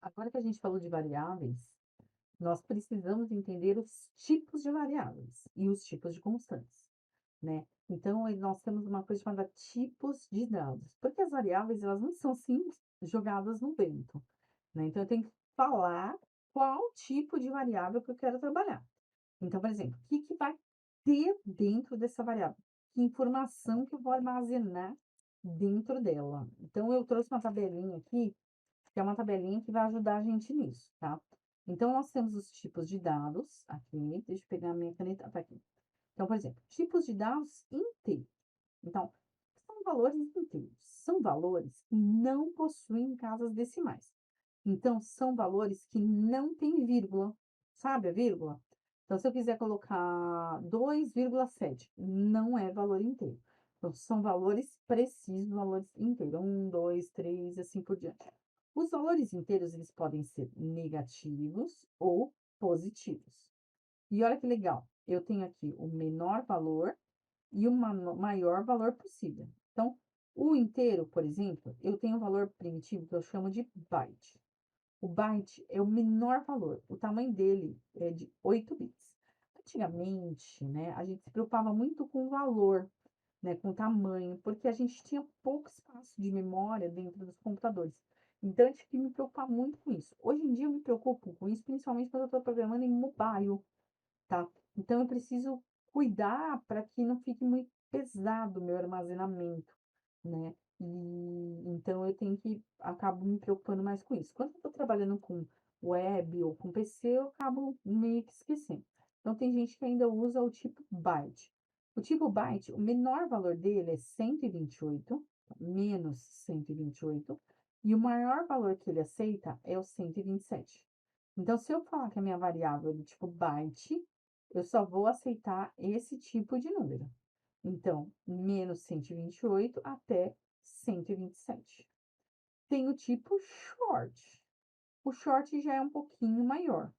Agora que a gente falou de variáveis, nós precisamos entender os tipos de variáveis e os tipos de constantes, né? Então, nós temos uma coisa chamada tipos de dados, porque as variáveis, elas não são assim jogadas no vento, né? Então, eu tenho que falar qual tipo de variável que eu quero trabalhar. Então, por exemplo, o que que vai ter dentro dessa variável? Que informação que eu vou armazenar dentro dela? Então, eu trouxe uma tabelinha aqui, que é uma tabelinha que vai ajudar a gente nisso, tá? Então, nós temos os tipos de dados aqui. Deixa eu pegar a minha caneta, tá aqui. Então, por exemplo, tipos de dados inteiros. Então, são valores inteiros. São valores que não possuem casas decimais. Então, são valores que não têm vírgula. Sabe a vírgula? Então, se eu quiser colocar 2,7, não é valor inteiro. Então, são valores precisos, valores inteiros. 1, 2, 3, assim por diante. Os valores inteiros, eles podem ser negativos ou positivos. E olha que legal, eu tenho aqui o menor valor e o maior valor possível. Então, o inteiro, por exemplo, eu tenho um valor primitivo que eu chamo de byte. O byte é o menor valor, o tamanho dele é de 8 bits. Antigamente, né, a gente se preocupava muito com o valor, né, com o tamanho, porque a gente tinha pouco espaço de memória dentro dos computadores. Então, eu tive que me preocupar muito com isso. Hoje em dia, eu me preocupo com isso, principalmente quando eu estou programando em mobile, tá? Então, eu preciso cuidar para que não fique muito pesado o meu armazenamento, né? E então eu tenho que acabo me preocupando mais com isso. Quando eu estou trabalhando com web ou com PC, eu acabo meio que esquecendo. Então, tem gente que ainda usa o tipo byte. O tipo byte, o menor valor dele é 128, menos 128, e o maior valor que ele aceita é o 127. Então, se eu falar que a minha variável é do tipo byte, eu só vou aceitar esse tipo de número. Então, menos 128 até 127. Tem o tipo short. O short já é um pouquinho maior.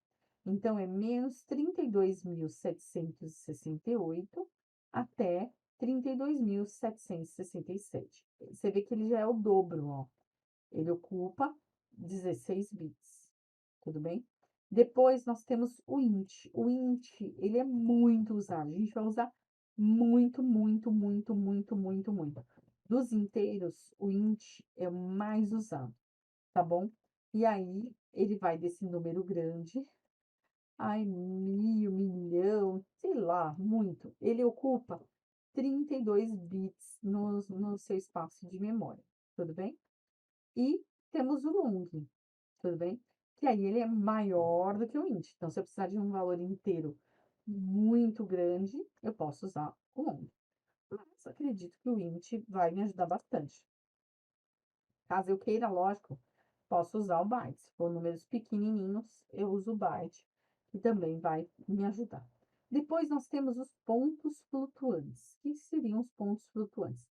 Então, é menos 32.768 até 32.767. Você vê que ele já é o dobro, ó. Ele ocupa 16 bits, tudo bem? Depois nós temos o int. O int, ele é muito usado. A gente vai usar muito, muito, muito, muito, muito, muito. Dos inteiros, o int é o mais usado, tá bom? E aí, ele vai desse número grande, ai, 1000, milhão, sei lá, muito. Ele ocupa 32 bits no seu espaço de memória, tudo bem? E temos o long, tudo bem? Que aí ele é maior do que o int. Então, se eu precisar de um valor inteiro muito grande, eu posso usar o long. Mas acredito que o int vai me ajudar bastante. Caso eu queira, lógico, posso usar o byte. Se for números pequenininhos, eu uso o byte, que também vai me ajudar. Depois nós temos os pontos flutuantes. O que seriam os pontos flutuantes?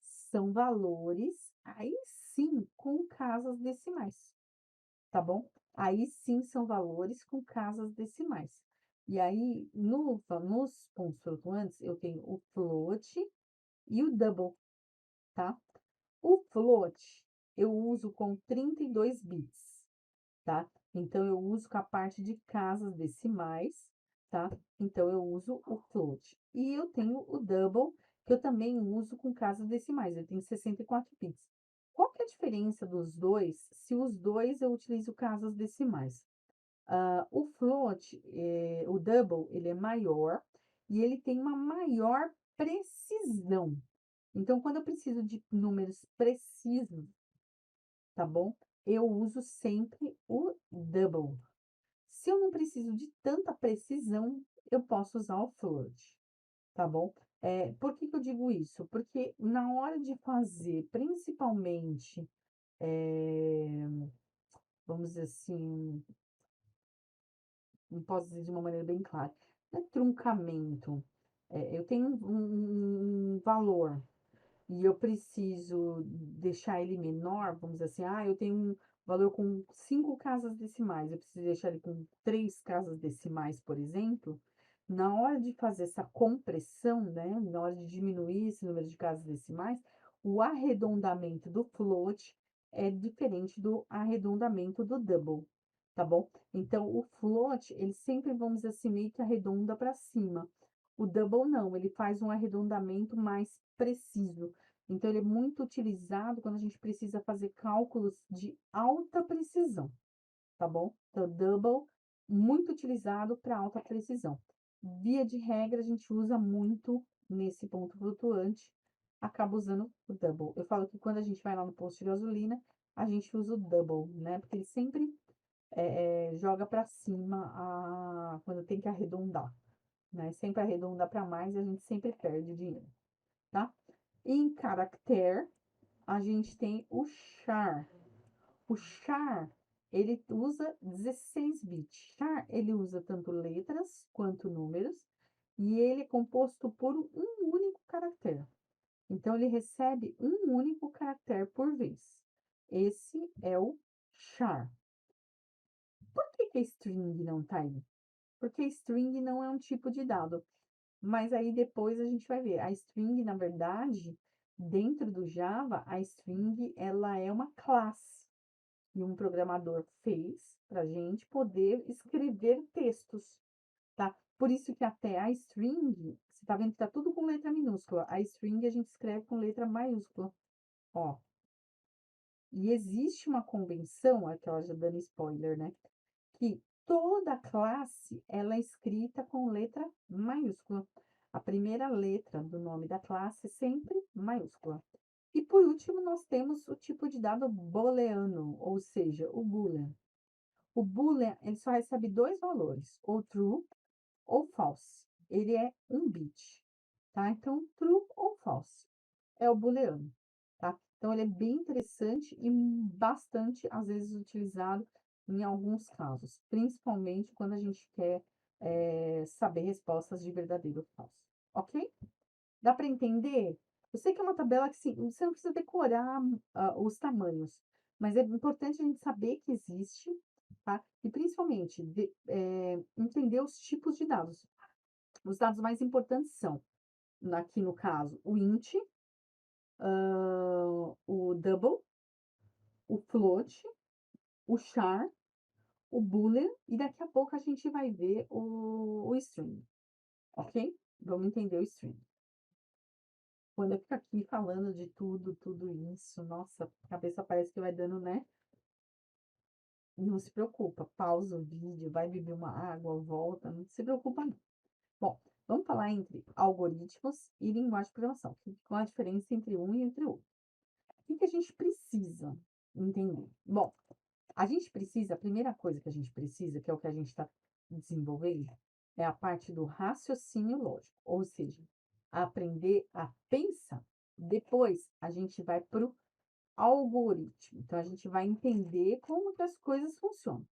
São valores, aí sim, com casas decimais, tá bom? Aí sim são valores com casas decimais. E aí, nos pontos flutuantes, eu tenho o float e o double, tá? O float eu uso com 32 bits, tá? Então, eu uso com a parte de casas decimais, tá? Então, eu uso o float. E eu tenho o double, que eu também uso com casas decimais, ele tem 64 bits. Qual que é a diferença dos dois, se os dois eu utilizo casas decimais? O float, o double, ele é maior e ele tem uma maior precisão. Então, quando eu preciso de números precisos, tá bom? Eu uso sempre o double. Se eu não preciso de tanta precisão, eu posso usar o float, tá bom? Por que que eu digo isso? Porque na hora de fazer, principalmente, vamos dizer assim, não posso dizer de uma maneira bem clara, não é truncamento. Eu tenho um valor e eu preciso deixar ele menor, vamos dizer assim, eu tenho um valor com 5 casas decimais, eu preciso deixar ele com 3 casas decimais, por exemplo. Na hora de fazer essa compressão, né, na hora de diminuir esse número de casas decimais, o arredondamento do float é diferente do arredondamento do double, tá bom? Então o float, ele sempre, vamos dizer assim, meio que arredonda para cima. O double não, ele faz um arredondamento mais preciso. Então ele é muito utilizado quando a gente precisa fazer cálculos de alta precisão, tá bom? Então double, muito utilizado para alta precisão. Via de regra, a gente usa muito nesse ponto flutuante, acaba usando o double. Eu falo que quando a gente vai lá no posto de gasolina, a gente usa o double, né? Porque ele sempre joga para cima quando tem que arredondar, né? Sempre arredonda para mais e a gente sempre perde dinheiro, tá? Em caractere, a gente tem o char. O char, ele usa 16 bits. Char, ele usa tanto letras quanto números, e ele é composto por um único caractere. Então, ele recebe um único caractere por vez. Esse é o char. Por que a string não tá aí? Porque string não é um tipo de dado. Mas aí depois a gente vai ver. A string, na verdade, dentro do Java, a string ela é uma classe. E um programador fez para a gente poder escrever textos, tá? Por isso que até a string, você tá vendo que tá tudo com letra minúscula. A string a gente escreve com letra maiúscula, ó. E existe uma convenção, aquela já dando spoiler, né? Que toda classe ela é escrita com letra maiúscula. A primeira letra do nome da classe é sempre maiúscula. E por último, nós temos o tipo de dado booleano, ou seja, o boolean. O boolean, ele só recebe dois valores, ou true ou false. Ele é um bit, tá? Então, true ou false é o booleano, tá? Então, ele é bem interessante e bastante, às vezes, utilizado em alguns casos, principalmente quando a gente quer saber respostas de verdadeiro ou falso, ok? Dá para entender? Eu sei que é uma tabela que sim, você não precisa decorar os tamanhos, mas é importante a gente saber que existe, tá? E principalmente entender os tipos de dados. Os dados mais importantes são, aqui no caso, o int, o double, o float, o char, o boolean, e daqui a pouco a gente vai ver o string, ok? Vamos entender o string. Quando eu fico aqui falando de tudo isso, nossa, a cabeça parece que vai dando, né? Não se preocupa, pausa o vídeo, vai beber uma água, volta, não se preocupa não. Bom, vamos falar entre algoritmos e linguagem de programação. Qual a diferença entre um e entre outro? O que a gente precisa entender? Bom, a primeira coisa que a gente precisa, que é o que a gente está desenvolvendo, é a parte do raciocínio lógico, ou seja, aprender a pensar. Depois, a gente vai para o algoritmo. Então, a gente vai entender como que as coisas funcionam,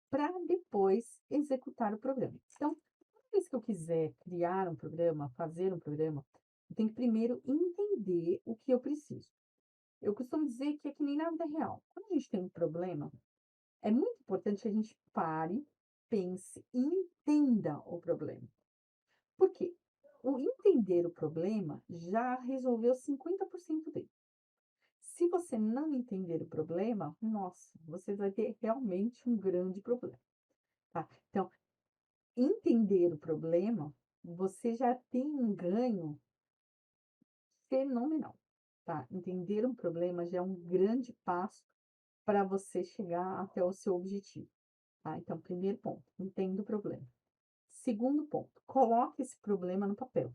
para depois executar o programa. Então, toda vez que eu quiser criar um programa, fazer um programa, eu tenho que primeiro entender o que eu preciso. Eu costumo dizer que é que nem na vida real. Quando a gente tem um problema, é muito importante que a gente pare, pense e entenda o problema. Por quê? O entender o problema já resolveu 50% dele. Se você não entender o problema, nossa, você vai ter realmente um grande problema, tá? Então, entender o problema, você já tem um ganho fenomenal, tá? Entender um problema já é um grande passo para você chegar até o seu objetivo, tá? Então, primeiro ponto, entenda o problema. Segundo ponto, coloque esse problema no papel,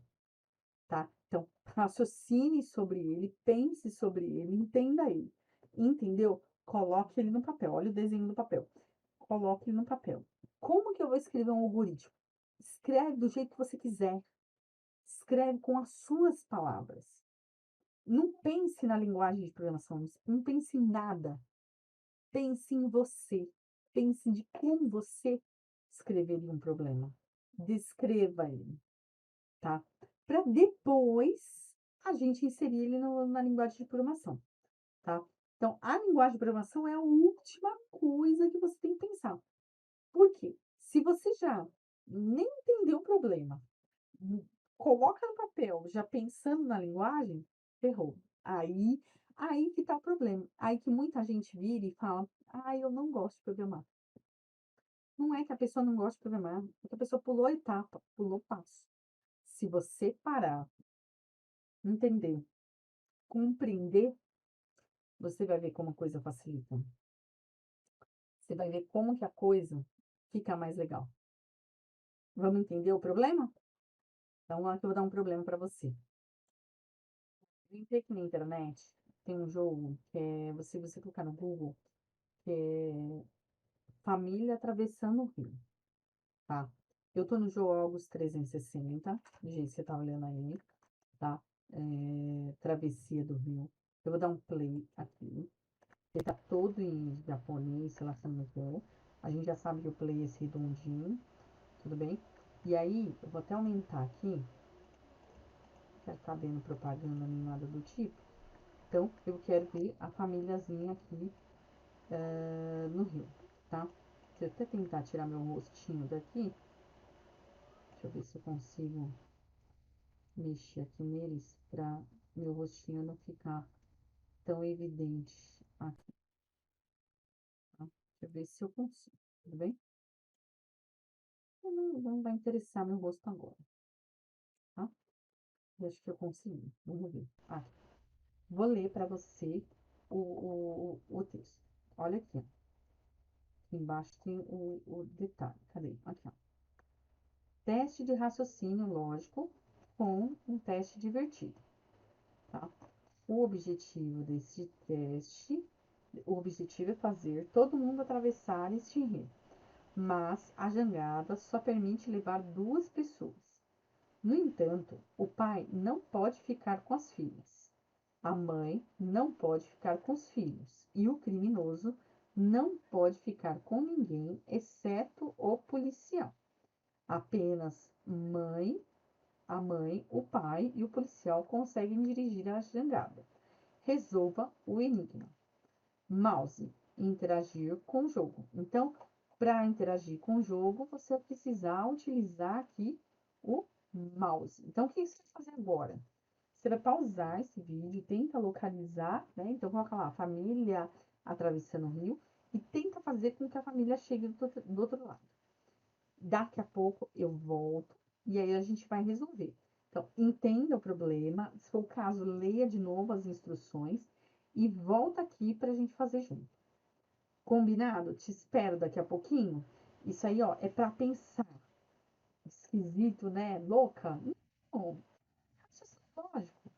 tá? Então, raciocine sobre ele, pense sobre ele, entenda ele. Entendeu? Coloque ele no papel. Olha o desenho do papel. Coloque ele no papel. Como que eu vou escrever um algoritmo? Escreve do jeito que você quiser. Escreve com as suas palavras. Não pense na linguagem de programação, não pense em nada. Pense em você. Pense de como você escreveria um problema. Descreva ele, tá? Para depois a gente inserir ele na linguagem de programação, tá? Então, a linguagem de programação é a última coisa que você tem que pensar. Por quê? Se você já nem entendeu o problema, coloca no papel, já pensando na linguagem, ferrou. Aí que tá tá o problema. Aí que muita gente vira e fala, eu não gosto de programar. Não é que a pessoa não gosta de programar, é que a pessoa pulou a etapa, pulou o passo. Se você parar, entender, compreender, você vai ver como a coisa facilita. Você vai ver como que a coisa fica mais legal. Vamos entender o problema? Então, lá que eu vou dar um problema para você. Eu entrei aqui na internet, tem um jogo que é, você clicar no Google, que é Família Atravessando o Rio, tá? Eu tô no Jogos 360, do jeito que você tá olhando aí, tá? Travessia do Rio. Eu vou dar um play aqui. Ele tá todo em japonês, sei lá se não quero. A gente já sabe que o play é esse redondinho, tudo bem? E aí, eu vou até aumentar aqui. Não quero ficar vendo propaganda nem nada do tipo. Então, eu quero ver a famíliazinha aqui no Rio, tá? Deixa eu até tentar tirar meu rostinho daqui. Deixa eu ver se eu consigo mexer aqui neles pra meu rostinho não ficar tão evidente aqui, tá? Deixa eu ver se eu consigo, tudo bem? Não vai interessar meu rosto agora, tá? Eu acho que eu consegui, vamos ver. Vou ler pra você o texto. Olha aqui, ó. Aqui embaixo tem o detalhe. Cadê? Aqui, ó. Teste de raciocínio lógico com um teste divertido, tá? O objetivo desse teste, o objetivo é fazer todo mundo atravessar este rio, mas a jangada só permite levar 2 pessoas. No entanto, o pai não pode ficar com as filhas, a mãe não pode ficar com os filhos e o criminoso não pode ficar com ninguém, exceto o policial. Apenas a mãe, o pai e o policial conseguem dirigir a jangada. Resolva o enigma. Mouse, interagir com o jogo. Então, para interagir com o jogo, você vai precisar utilizar aqui o mouse. Então, o que você vai fazer agora? Você vai pausar esse vídeo, tenta localizar, né? Então, coloca lá, família atravessando o rio, e tenta fazer com que a família chegue do outro lado. Daqui a pouco eu volto e aí a gente vai resolver. Então, entenda o problema, se for o caso, leia de novo as instruções e volta aqui para a gente fazer junto. Combinado? Te espero daqui a pouquinho. Isso aí, ó, é para pensar. Esquisito, né? Louca? Não, raciocínio lógico.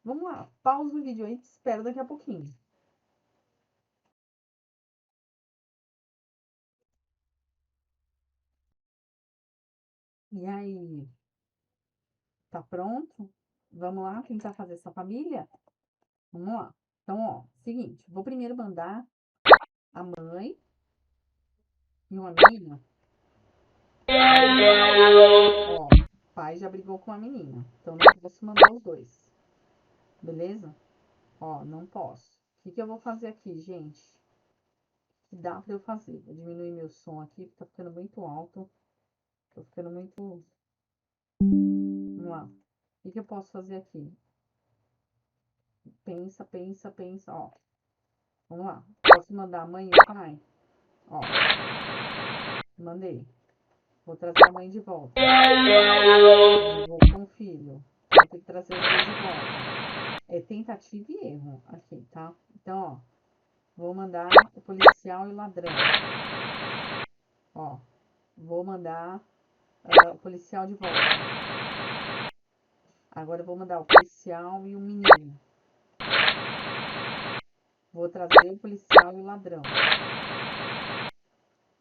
Vamos lá, pausa o vídeo aí, te espero daqui a pouquinho. E aí, tá pronto? Vamos lá tentar fazer essa família? Vamos lá. Então, ó, seguinte, vou primeiro mandar a mãe e uma menina. Ó, o pai já brigou com a menina, então não posso mandar os dois. Beleza? Ó, não posso. O que que eu vou fazer aqui, gente? Que dá pra eu fazer? Vou diminuir meu som aqui, porque tá ficando muito alto. Tô ficando muito... Vamos lá. O que que eu posso fazer aqui? Pensa, pensa, pensa, ó. Vamos lá. Posso mandar a mãe e o pai? Ó, mandei. Vou trazer a mãe de volta. Vou com o filho. Vou ter que trazer os dois de volta. É tentativa e erro aqui, tá? Então, ó, vou mandar o policial e o ladrão. Ó, vou mandar o policial de volta. Agora eu vou mandar o policial e o menino. Vou trazer o policial e o ladrão.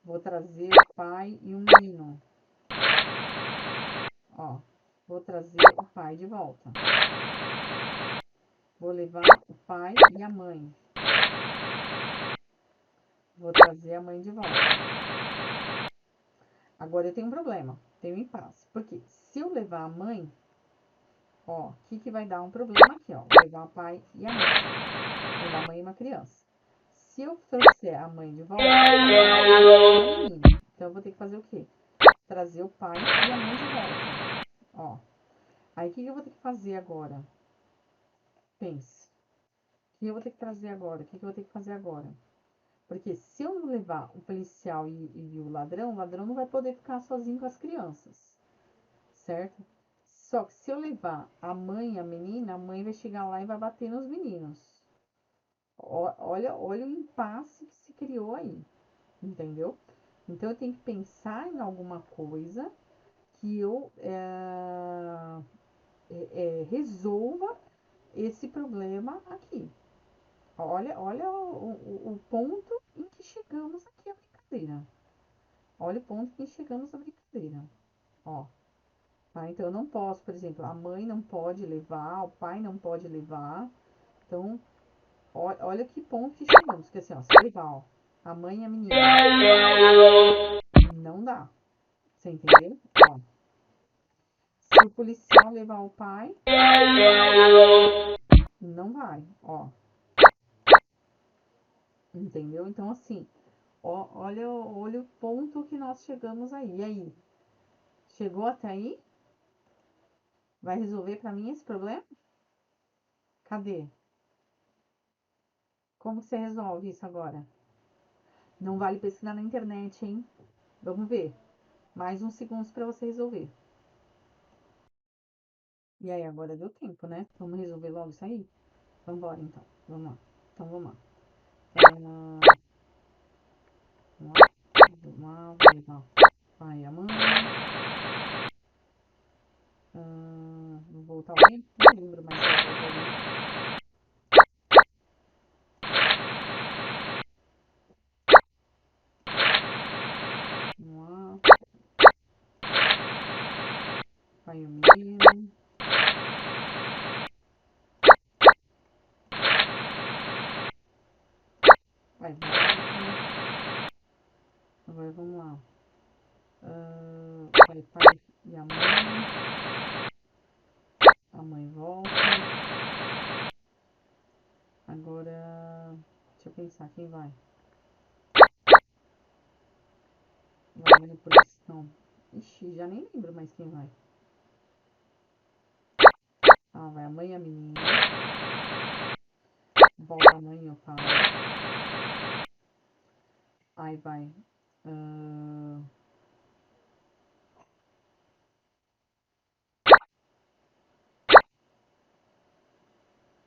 Vou trazer o pai e o menino. Ó, vou trazer o pai de volta. Vou levar o pai e a mãe. Vou trazer a mãe de volta. Agora eu tenho um problema, tenho um impasse. Porque se eu levar a mãe, ó, o que que vai dar um problema aqui, ó? Vou levar o pai e a mãe. Vou levar a mãe e uma criança. Se eu trouxer a mãe de volta, a menina. Então eu vou ter que fazer o quê? Trazer o pai e a mãe de volta. Ó. Aí o que que eu vou ter que fazer agora? Pense. que eu vou ter que trazer agora? O que eu vou ter que fazer agora? Porque se eu não levar o policial e o ladrão não vai poder ficar sozinho com as crianças, certo? Só que se eu levar a mãe e a menina, a mãe vai chegar lá e vai bater nos meninos. Olha o impasse que se criou aí, entendeu? Então eu tenho que pensar em alguma coisa que eu resolva esse problema aqui. Olha o ponto em que chegamos aqui a brincadeira. Olha o ponto em que chegamos a brincadeira. Ó, tá? Então eu não posso, por exemplo, a mãe não pode levar, o pai não pode levar. Então, olha que ponto que chegamos. Porque assim, ó, se levar, ó, a mãe e a menina, não dá. Você entendeu? Ó, se o policial levar o pai, não vai, ó. Entendeu? Então, assim, ó, olha o ponto que nós chegamos aí. E aí? Chegou até aí? Vai resolver pra mim esse problema? Cadê? Como você resolve isso agora? Não vale pesquisar na internet, hein? Vamos ver. Mais uns segundos pra você resolver. E aí, agora deu tempo, né? Vamos resolver logo isso aí? Vambora, então. Vamos lá. Então, vamos lá. Vamos lá. Vai levar pai e a mãe. Vou voltar ao link. Não lembro mais se eu volto ao link. Vamos lá. Pai e o menino. Vai, volta. Agora vamos lá. Vai pai e a mãe. A mãe volta. Agora, deixa eu pensar, quem vai? Vai a manipulação. Ixi, já nem lembro mais quem vai. Ah, vai a mãe e a menina. Volta a mãe e o pai. Aí vai.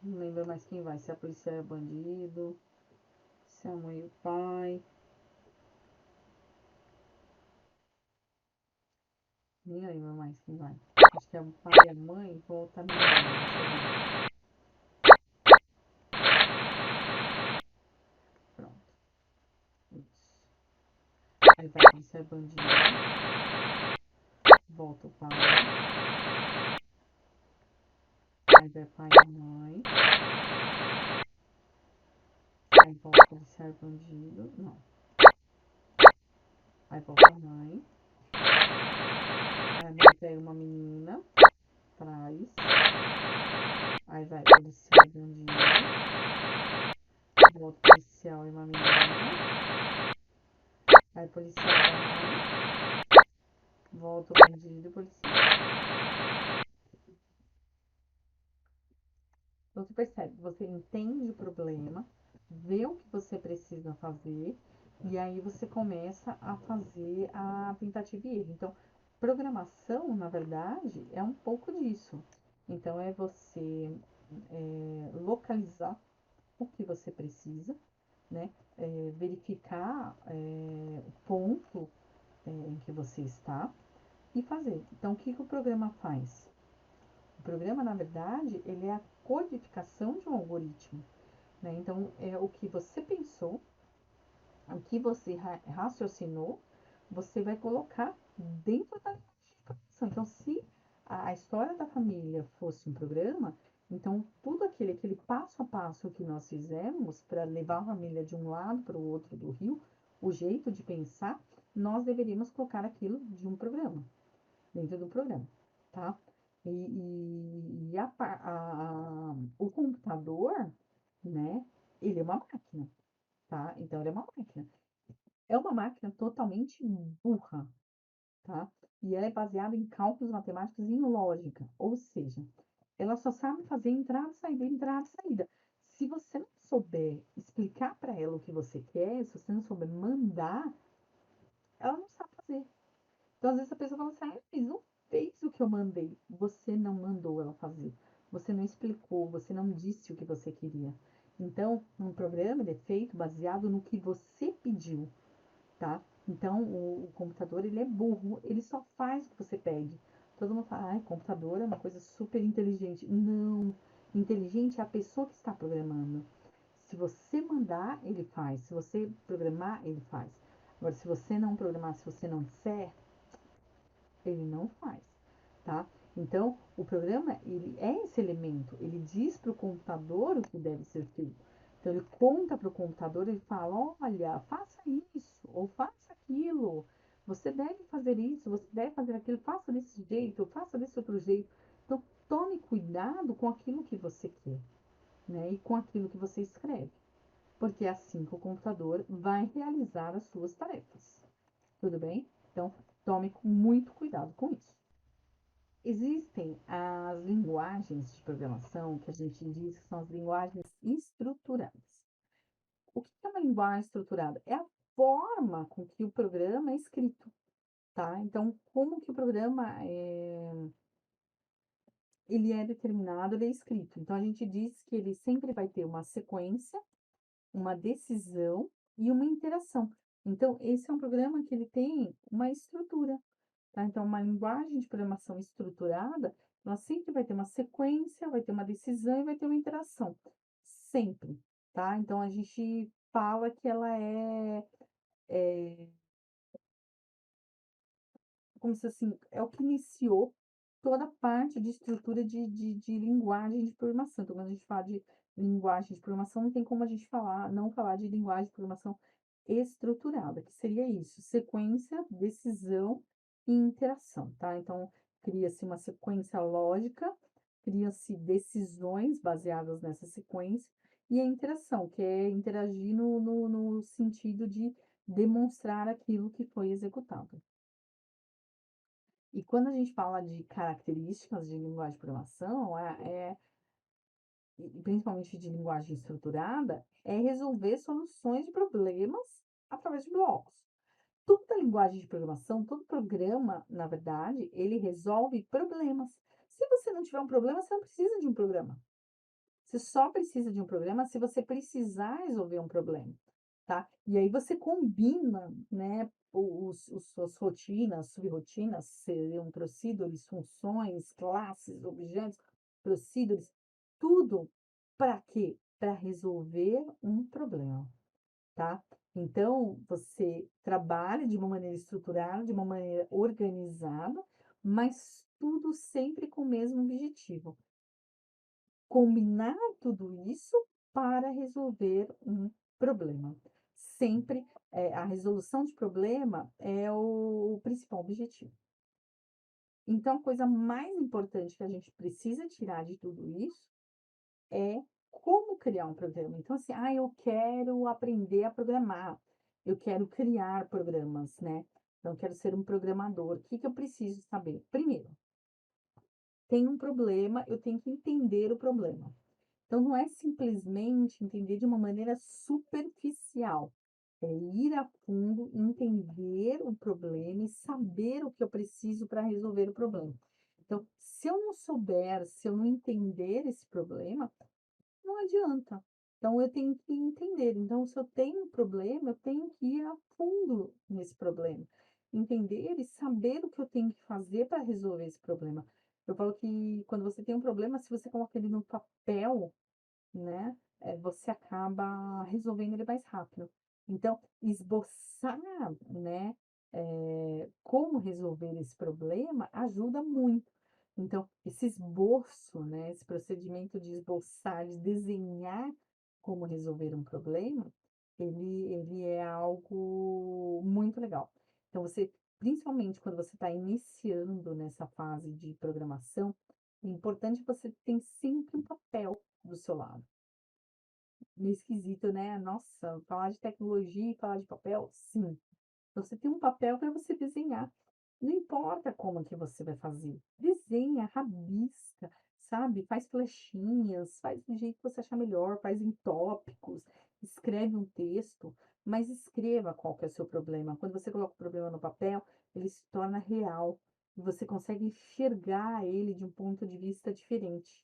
Não lembro mais quem vai. Se a polícia é bandido. Se a mãe e o pai. Nem lembro mais quem vai. Acho que é o pai e a mãe. Volta a menina. Deixa eu ver. Pronto. Isso. Aí vai a polícia é bandido. Volta o pai. Aí vai pai e mãe. Aí volta o policial bandido. Não. Aí volta a mãe. Aí a mãe pega uma menina. Traz. Aí vai policial bandido. Volta policial e uma menina. Aí policial vai. Volta o bandido e policial. Então você percebe, você entende o problema, vê o que você precisa fazer, e aí você começa a fazer a tentativa e erro. Então, programação, na verdade, é um pouco disso. Então, é você localizar o que você precisa, né? Verificar o ponto em que você está e fazer. Então, o que, que o programa faz? O programa, na verdade, ele é a codificação de um algoritmo, né? Então, é o que você pensou, o que você raciocinou, você vai colocar dentro da informação. Então, se a história da família fosse um programa, então tudo aquele passo a passo que nós fizemos para levar a família de um lado para o outro do rio, o jeito de pensar, nós deveríamos colocar aquilo de um programa, dentro do programa, tá? O computador, né, ele é uma máquina, tá? Então, ele é uma máquina. É uma máquina totalmente burra, tá? E ela é baseada em cálculos matemáticos e em lógica, ou seja, ela só sabe fazer entrada, saída, entrada, saída. Se você não souber explicar para ela o que você quer, se você não souber mandar, ela não sabe fazer. Então, às vezes a pessoa fala assim: "Ah, mas não fez o que eu mandei". Você não mandou ela fazer. Você não explicou, você não disse o que você queria. Então, um programa ele é feito baseado no que você pediu, tá? Então, o computador ele é burro, ele só faz o que você pede. Todo mundo fala: "Ai, computador é uma coisa super inteligente". Não, inteligente é a pessoa que está programando. Se você mandar, ele faz. Se você programar, ele faz. Agora, se você não programar, se você não disser, ele não faz, tá? Então, o programa, ele é esse elemento, ele diz para o computador o que deve ser feito. Então, ele conta para o computador, ele fala: olha, faça isso, ou faça aquilo, você deve fazer isso, você deve fazer aquilo, faça desse jeito, ou faça desse outro jeito. Então, tome cuidado com aquilo que você quer, né? E com aquilo que você escreve, porque é assim que o computador vai realizar as suas tarefas. Tudo bem? Então, tome muito cuidado com isso. Existem as linguagens de programação que a gente diz que são as linguagens estruturadas. O que é uma linguagem estruturada? É a forma com que o programa é escrito, tá? Então, como que o programa ele é determinado, ele é escrito. Então, a gente diz que ele sempre vai ter uma sequência, uma decisão e uma interação. Então, esse é um programa que ele tem uma estrutura. Tá? Então, uma linguagem de programação estruturada, ela sempre vai ter uma sequência, vai ter uma decisão e vai ter uma interação. Sempre, tá? Então, a gente fala que ela é como se assim, é o que iniciou toda a parte de estrutura de linguagem de programação. Então, quando a gente fala de linguagem de programação, não tem como a gente falar, não falar de linguagem de programação estruturada, que seria isso: sequência, decisão e interação, tá? Então, cria-se uma sequência lógica, cria-se decisões baseadas nessa sequência, e a interação, que é interagir no sentido de demonstrar aquilo que foi executado. E quando a gente fala de características de linguagem de programação, e principalmente de linguagem estruturada, é resolver soluções de problemas através de blocos. Toda linguagem de programação, todo programa, na verdade, ele resolve problemas. Se você não tiver um problema, você não precisa de um programa. Você só precisa de um programa se você precisar resolver um problema, tá? E aí você combina, né, suas rotinas, subrotinas, seriam procedures, funções, classes, objetos, procedures, tudo para quê? Para resolver um problema, tá? Então, você trabalha de uma maneira estruturada, de uma maneira organizada, mas tudo sempre com o mesmo objetivo: combinar tudo isso para resolver um problema. Sempre, a resolução de problema é o principal objetivo. Então, a coisa mais importante que a gente precisa tirar de tudo isso é como criar um programa. Então, assim: "Ah, eu quero aprender a programar, eu quero criar programas, né, então eu quero ser um programador". O que que eu preciso saber? Primeiro, tem um problema, eu tenho que entender o problema. Então, não é simplesmente entender de uma maneira superficial, é ir a fundo, entender o problema e saber o que eu preciso para resolver o problema. Então, se eu não souber, se eu não entender esse problema, não adianta. Então, eu tenho que entender. Então, se eu tenho um problema, eu tenho que ir a fundo nesse problema. Entender e saber o que eu tenho que fazer para resolver esse problema. Eu falo que quando você tem um problema, se você coloca ele no papel, né, você acaba resolvendo ele mais rápido. Então, esboçar, né, como resolver esse problema ajuda muito. Então, esse esboço, né, esse procedimento de esboçar, de desenhar como resolver um problema, ele é algo muito legal. Então, você, principalmente quando você está iniciando nessa fase de programação, é importante que você tenha sempre um papel do seu lado. Meio esquisito, né? Nossa, falar de tecnologia e falar de papel, sim. Você tem um papel para você desenhar. Não importa como que você vai fazer. Desenha, rabisca. sabe? Faz flechinhas, faz do jeito que você achar melhor, faz em tópicos, escreve um texto, mas escreva qual que é o seu problema. Quando você coloca o problema no papel, ele se torna real e você consegue enxergar ele de um ponto de vista diferente,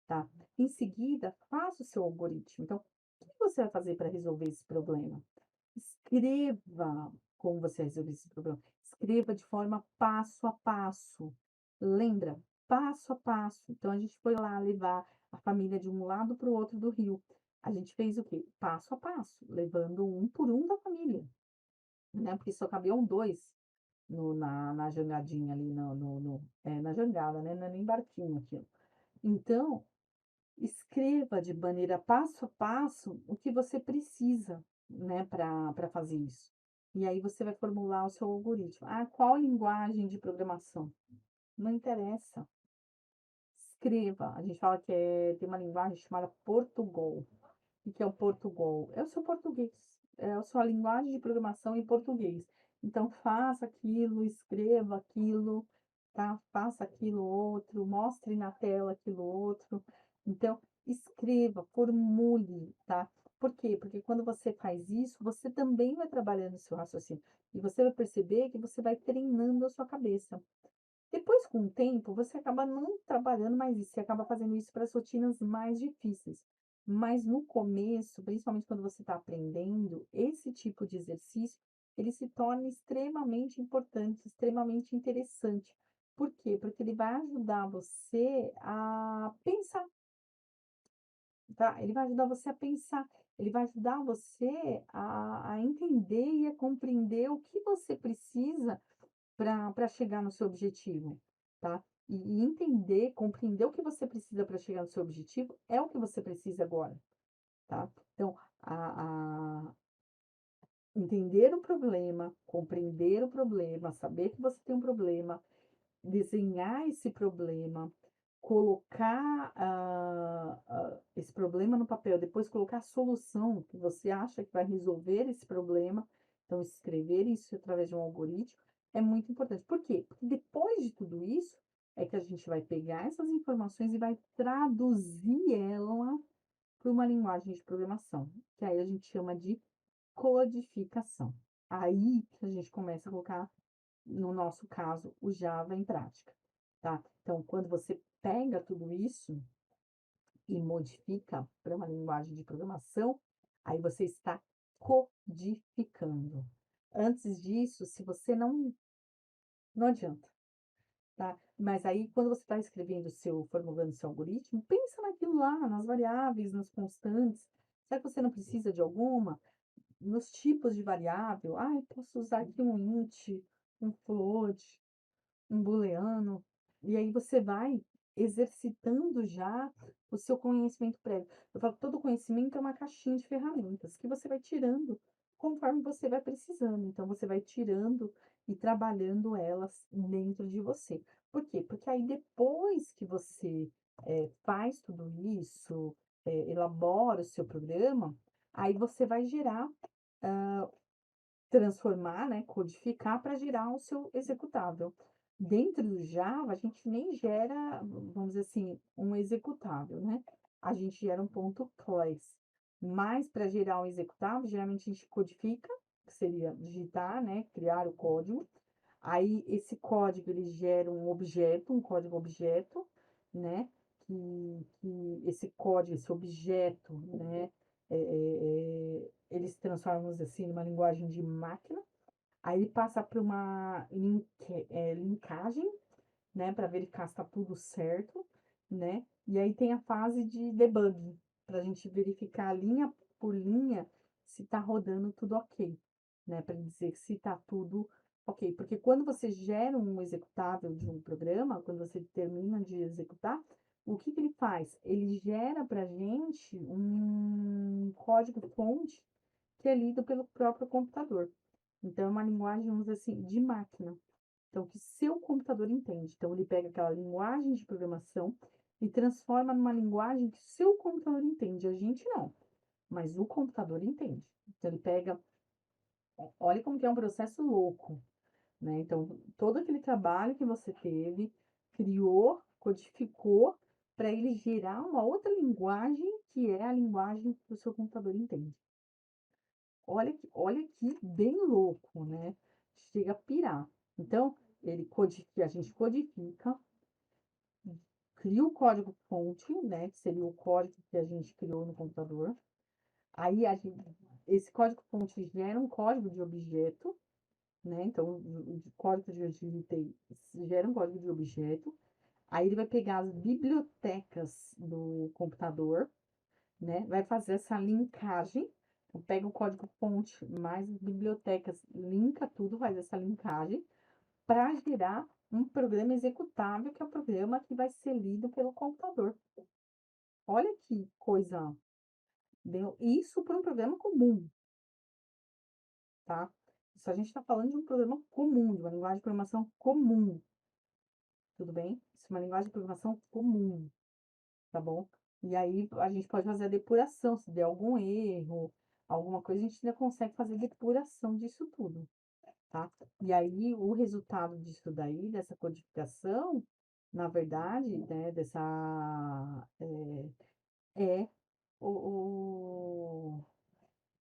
tá? Em seguida, faça o seu algoritmo. Então, o que você vai fazer para resolver esse problema? Escreva como você resolve esse problema. Escreva de forma passo a passo. Lembra? Passo a passo. Então, a gente foi lá levar a família de um lado para o outro do rio. A gente fez o quê? Passo a passo, levando um por um da família, né? Porque só cabiam dois na jangadinha ali, na jangada, né? Não é nem barquinho aquilo. Então, escreva de maneira passo a passo o que você precisa, né, para fazer isso. E aí você vai formular o seu algoritmo. Ah, qual linguagem de programação? Não interessa. Escreva. A gente fala que tem uma linguagem chamada Portugal. O que é o Portugal? É o seu português. É a sua linguagem de programação em português. Então, faça aquilo, escreva aquilo, tá? Faça aquilo outro, mostre na tela aquilo outro. Então, escreva, formule, tá? Por quê? Porque quando você faz isso, você também vai trabalhando o seu raciocínio. E você vai perceber que você vai treinando a sua cabeça. Depois, com o tempo, você acaba não trabalhando mais isso, você acaba fazendo isso para as rotinas mais difíceis. Mas no começo, principalmente quando você está aprendendo, esse tipo de exercício, ele se torna extremamente importante, extremamente interessante. Por quê? Porque ele vai ajudar você a pensar, tá? Ele vai ajudar você a pensar, ele vai ajudar você a entender e a compreender o que você precisa para chegar no seu objetivo, tá? E entender, compreender o que você precisa para chegar no seu objetivo é o que você precisa agora, tá? Então, entender o problema, compreender o problema, saber que você tem um problema, desenhar esse problema, colocar esse problema no papel, depois colocar a solução que você acha que vai resolver esse problema. Então, escrever isso através de um algoritmo é muito importante. Por quê? Porque depois de tudo isso, é que a gente vai pegar essas informações e vai traduzir ela para uma linguagem de programação, que aí a gente chama de codificação. Aí que a gente começa a colocar, no nosso caso, o Java em prática, tá? Então, quando você pega tudo isso e modifica para uma linguagem de programação, aí você está codificando. Antes disso, se você não adianta, tá? Mas aí, quando você está escrevendo formulando o seu algoritmo, pensa naquilo lá, nas variáveis, nas constantes. Será que você não precisa de alguma? Nos tipos de variável, posso usar aqui um int, um float, um booleano, e aí você vai exercitando já o seu conhecimento prévio. Eu falo que todo conhecimento é uma caixinha de ferramentas que você vai tirando conforme você vai precisando. Então, você vai tirando e trabalhando elas dentro de você. Por quê? Porque aí depois que você faz tudo isso, elabora o seu programa, aí você vai gerar, transformar, né, codificar para gerar o seu executável. Dentro do Java, a gente nem gera, vamos dizer assim, um executável, né? A gente gera um ponto class. Mas para gerar um executável, geralmente a gente codifica, que seria digitar, né, criar o código. Aí esse código ele gera um objeto, um código objeto, né? Que esse código, esse objeto, né? Eles transformam assim numa linguagem de máquina. Aí ele passa para uma linkagem, né, para verificar se está tudo certo, né? E aí tem a fase de debug, para a gente verificar linha por linha se está rodando tudo ok, né? Para dizer se está tudo ok. Porque quando você gera um executável de um programa, quando você termina de executar, o que que ele faz? Ele gera para a gente um código-fonte que é lido pelo próprio computador. Então, é uma linguagem, vamos dizer assim, de máquina. Então, que seu computador entende. Então, ele pega aquela linguagem de programação e transforma numa linguagem que seu computador entende. A gente não, mas o computador entende. Então, ele pega, olha como que é um processo louco, né? Então, todo aquele trabalho que você teve, criou, codificou para ele gerar uma outra linguagem, que é a linguagem que o seu computador entende. Olha que bem louco, né, chega a pirar. Então, a gente codifica, cria o código fonte, né, que seria o código que a gente criou no computador. Aí esse código fonte gera um código de objeto, né, então o código de utility gera um código de objeto. Aí ele vai pegar as bibliotecas do computador, né, vai fazer essa linkagem. Então pega o código fonte mais as bibliotecas, linka tudo, faz essa linkagem para gerar um programa executável, que é o programa que vai ser lido pelo computador. Olha que coisa, isso para um programa comum, tá? Isso a gente está falando de um programa comum, de uma linguagem de programação comum, tudo bem? Isso é uma linguagem de programação comum, tá bom? E aí a gente pode fazer a depuração, se der algum erro, alguma coisa, a gente ainda consegue fazer depuração disso tudo, tá? E aí o resultado disso daí, dessa codificação, na verdade, né, é o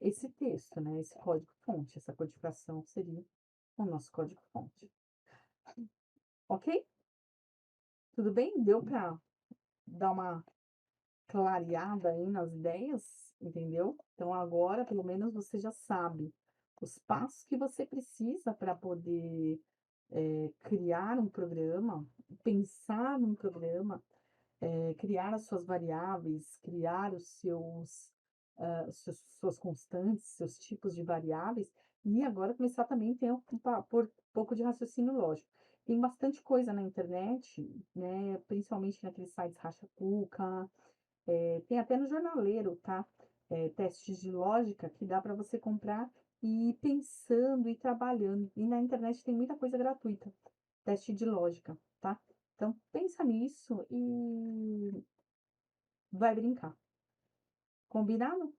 esse texto, né, esse código-fonte, essa codificação seria o nosso código-fonte. Ok? Tudo bem? Deu para dar uma clareada aí nas ideias, entendeu? Então agora, pelo menos, você já sabe os passos que você precisa para poder criar um programa, pensar num programa, criar as suas variáveis, criar suas constantes, seus tipos de variáveis, e agora começar também a ter por pouco de raciocínio lógico. Tem bastante coisa na internet, né, principalmente naqueles sites Racha-Cuca, tem até no Jornaleiro, tá? Testes de lógica que dá para você comprar e ir pensando e trabalhando. E na internet tem muita coisa gratuita, teste de lógica, tá? Então pensa nisso e vai brincar. Combinado?